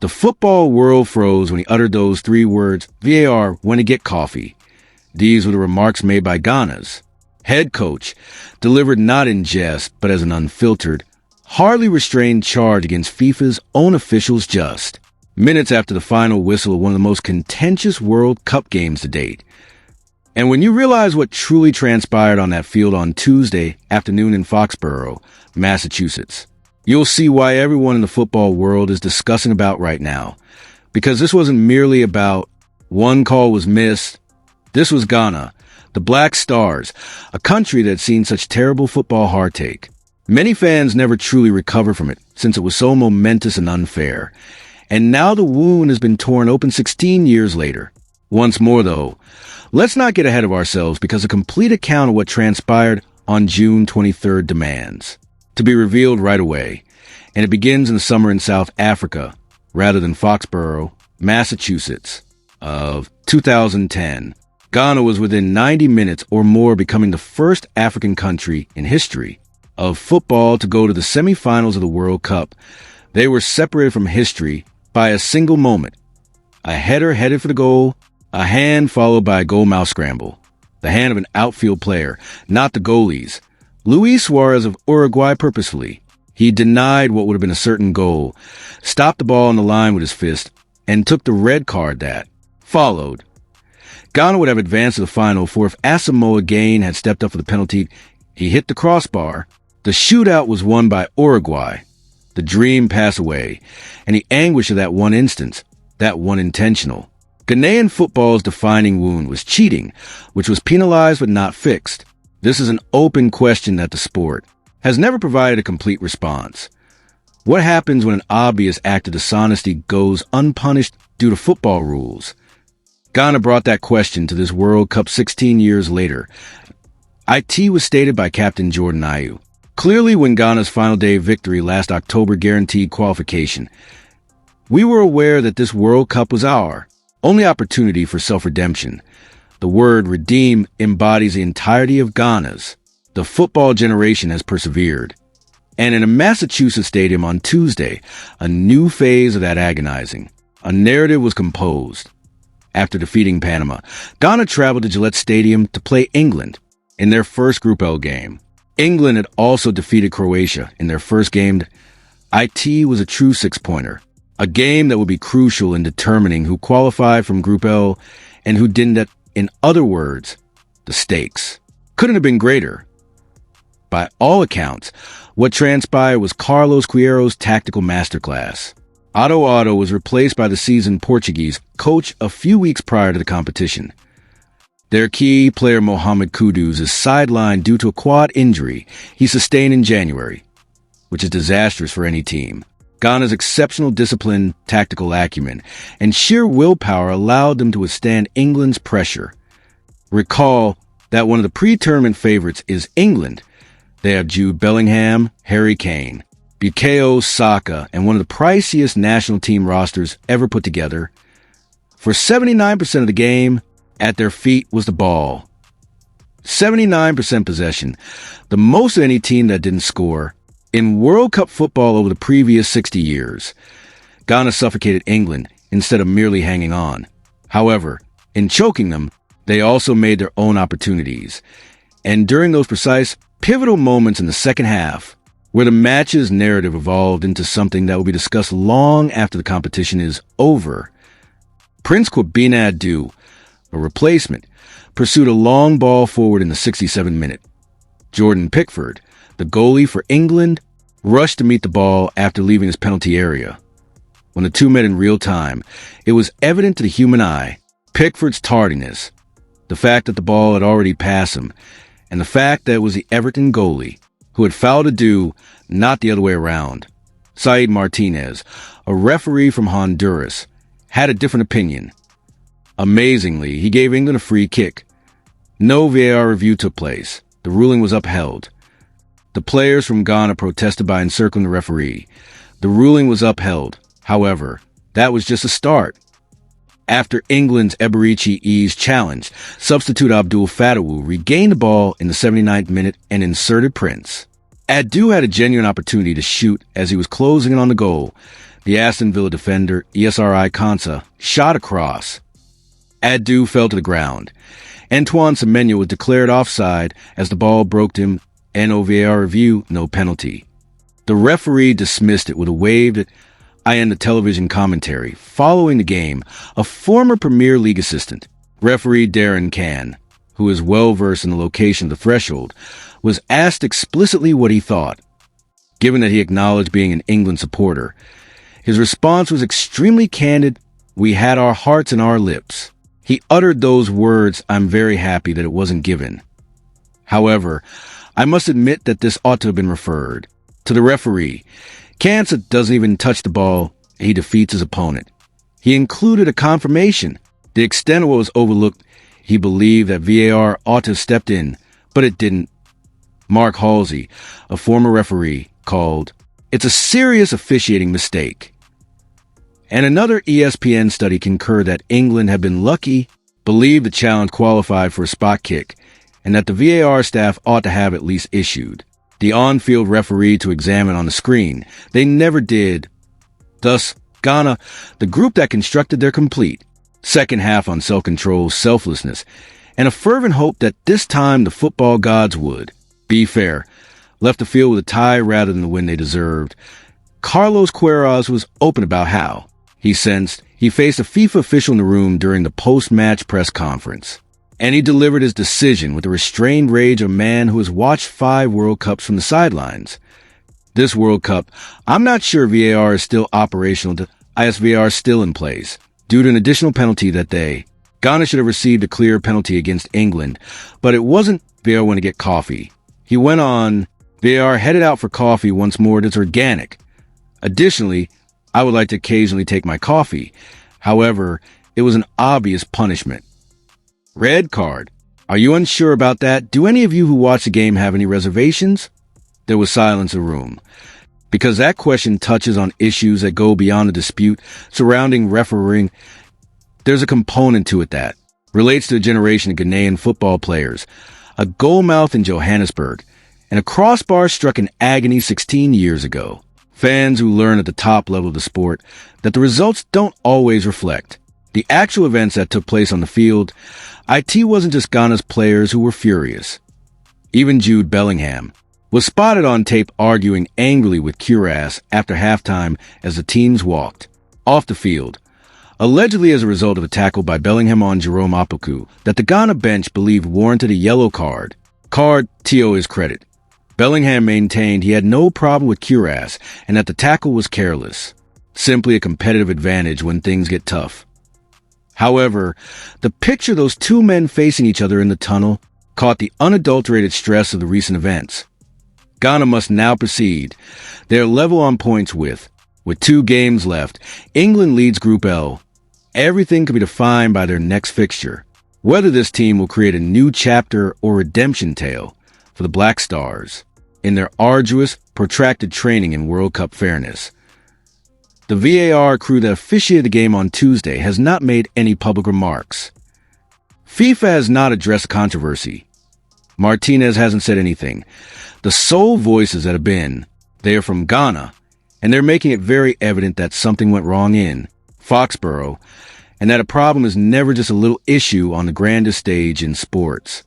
The football world froze when he uttered those three words, VAR, when to get coffee. These were the remarks made by Ghana's head coach, delivered not in jest, but as an unfiltered, hardly restrained charge against FIFA's own officials just minutes after the final whistle of one of the most contentious World Cup games to date. And when you realize what truly transpired on that field on Tuesday afternoon in Foxborough, Massachusetts, you'll see why everyone in the football world is discussing about right now. Because this wasn't merely about one call was missed. This was Ghana, the Black Stars, a country that had seen such terrible football heartache. Many fans never truly recover from it since it was so momentous and unfair. And now the wound has been torn open 16 years later. Once more, though, let's not get ahead of ourselves because a complete account of what transpired on June 23rd demands to be revealed right away. And it begins in the summer in South Africa, rather than Foxborough, Massachusetts, of 2010. Ghana was within 90 minutes or more becoming the first African country in history of football to go to the semifinals of the World Cup. They were separated from history by a single moment. A header headed for the goal, a hand followed by a goal-mouth scramble. The hand of an outfield player, not the goalie's. Luis Suarez of Uruguay purposefully. He denied what would have been a certain goal, stopped the ball on the line with his fist, and took the red card that followed. Ghana would have advanced to the final, for if Asamoah Gyan had stepped up for the penalty, he hit the crossbar. The shootout was won by Uruguay. The dream passed away, and the anguish of that one instance, that one intentional. Ghanaian football's defining wound was cheating, which was penalized but not fixed. This is an open question that the sport has never provided a complete response. What happens when an obvious act of dishonesty goes unpunished due to football rules? Ghana brought that question to this World Cup 16 years later. IT was stated by Captain Jordan Ayew. Clearly, when Ghana's final day victory last October guaranteed qualification, we were aware that this World Cup was our only opportunity for self-redemption. The word redeem embodies the entirety of Ghana's. The football generation has persevered. And in a Massachusetts stadium on Tuesday, a new phase of that agonizing. A narrative was composed. After defeating Panama, Ghana traveled to Gillette Stadium to play England in their first Group L game. England had also defeated Croatia in their first game. IT was a true six-pointer, a game that would be crucial in determining who qualified from Group L and who didn't. In other words, the stakes couldn't have been greater. By all accounts, what transpired was Carlos Queiro's tactical masterclass. Otto was replaced by the seasoned Portuguese coach a few weeks prior to the competition. Their key player Mohamed Kudus is sidelined due to a quad injury he sustained in January, which is disastrous for any team. Ghana's exceptional discipline, tactical acumen, and sheer willpower allowed them to withstand England's pressure. Recall that one of the pre-tournament favorites is England. They have Jude Bellingham, Harry Kane, Bukayo Saka, and one of the priciest national team rosters ever put together. For 79% of the game, at their feet was the ball. 79% possession, the most of any team that didn't score. In World Cup football over the previous 60 years, Ghana suffocated England instead of merely hanging on. However, in choking them, they also made their own opportunities. And during those precise, pivotal moments in the second half, where the match's narrative evolved into something that will be discussed long after the competition is over, Prince Kwabena Adu, a replacement, pursued a long ball forward in the 67th minute. Jordan Pickford, the goalie for England, rushed to meet the ball after leaving his penalty area. When the two met in real time, it was evident to the human eye Pickford's tardiness, the fact that the ball had already passed him, and the fact that it was the Everton goalie who had fouled Adu, not the other way around. Said Martinez, a referee from Honduras, had a different opinion. Amazingly, he gave England a free kick. No VAR review took place. The ruling was upheld. The players from Ghana protested by encircling the referee. The ruling was upheld. However, that was just a start. After England's Eberichi eased challenge, substitute Abdul Fatawu regained the ball in the 79th minute and inserted Prince. Adu had a genuine opportunity to shoot as he was closing in on the goal. The Aston Villa defender, Esri Konsa, shot across. Adu fell to the ground. Antoine Semenyo was declared offside as the ball broke him, and VAR review, no penalty. The referee dismissed it with a wave that I end the television commentary. Following the game, a former Premier League assistant, referee Darren Cann, who is well-versed in the location of the threshold, was asked explicitly what he thought. Given that he acknowledged being an England supporter, his response was extremely candid. We had our hearts in our lips. He uttered those words, I'm very happy that it wasn't given. However, I must admit that this ought to have been referred to the referee. Kansa doesn't even touch the ball. He defeats his opponent. He included a confirmation. The extent of what was overlooked, he believed that VAR ought to have stepped in, but it didn't. Mark Halsey, a former referee, called, "It's a serious officiating mistake." And another ESPN study concurred that England had been lucky, believed the challenge qualified for a spot kick, and that the VAR staff ought to have at least issued the on-field referee to examine on the screen. They never did. Thus, Ghana, the group that constructed their complete second half on self-control, selflessness, and a fervent hope that this time the football gods would be fair, left the field with a tie rather than the win they deserved. Carlos Queiroz was open about how he sensed he faced a FIFA official in the room during the post-match press conference, and he delivered his decision with the restrained rage of a man who has watched 5 World Cups from the sidelines. This World Cup, I'm not sure VAR is still operational. ISVAR is still in place due to an additional penalty that day. Ghana should have received a clear penalty against England, but it wasn't. VAR went to get coffee. He went on, VAR headed out for coffee once more. That's organic. Additionally, I would like to occasionally take my coffee. However, it was an obvious punishment. Red card. Are you unsure about that? Do any of you who watched the game have any reservations? There was silence in the room, because that question touches on issues that go beyond the dispute surrounding refereeing. There's a component to it that relates to a generation of Ghanaian football players, a goalmouth in Johannesburg, and a crossbar struck in agony 16 years ago. Fans who learn at the top level of the sport that the results don't always reflect the actual events that took place on the field. It wasn't just Ghana's players who were furious. Even Jude Bellingham was spotted on tape arguing angrily with Queiroz after halftime as the teams walked off the field, allegedly as a result of a tackle by Bellingham on Jerome Opoku that the Ghana bench believed warranted a yellow card. To his credit, Bellingham maintained he had no problem with Queiroz and that the tackle was careless, simply a competitive advantage when things get tough. However, the picture of those two men facing each other in the tunnel caught the unadulterated stress of the recent events. Ghana must now proceed. They are level on points with 2 games left. England leads Group L. Everything could be defined by their next fixture. Whether this team will create a new chapter or redemption tale for the Black Stars in their arduous, protracted training in World Cup fairness. The VAR crew that officiated the game on Tuesday has not made any public remarks. FIFA has not addressed the controversy. Martinez hasn't said anything. The sole voices that have been, they are from Ghana, and they're making it very evident that something went wrong in Foxborough, and that a problem is never just a little issue on the grandest stage in sports.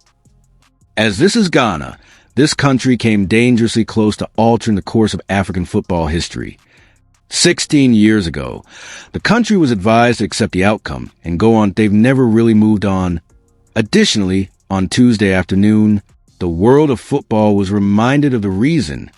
As this is Ghana, this country came dangerously close to altering the course of African football history. 16 years ago, the country was advised to accept the outcome and go on. They've never really moved on. Additionally, on Tuesday afternoon, the world of football was reminded of the reason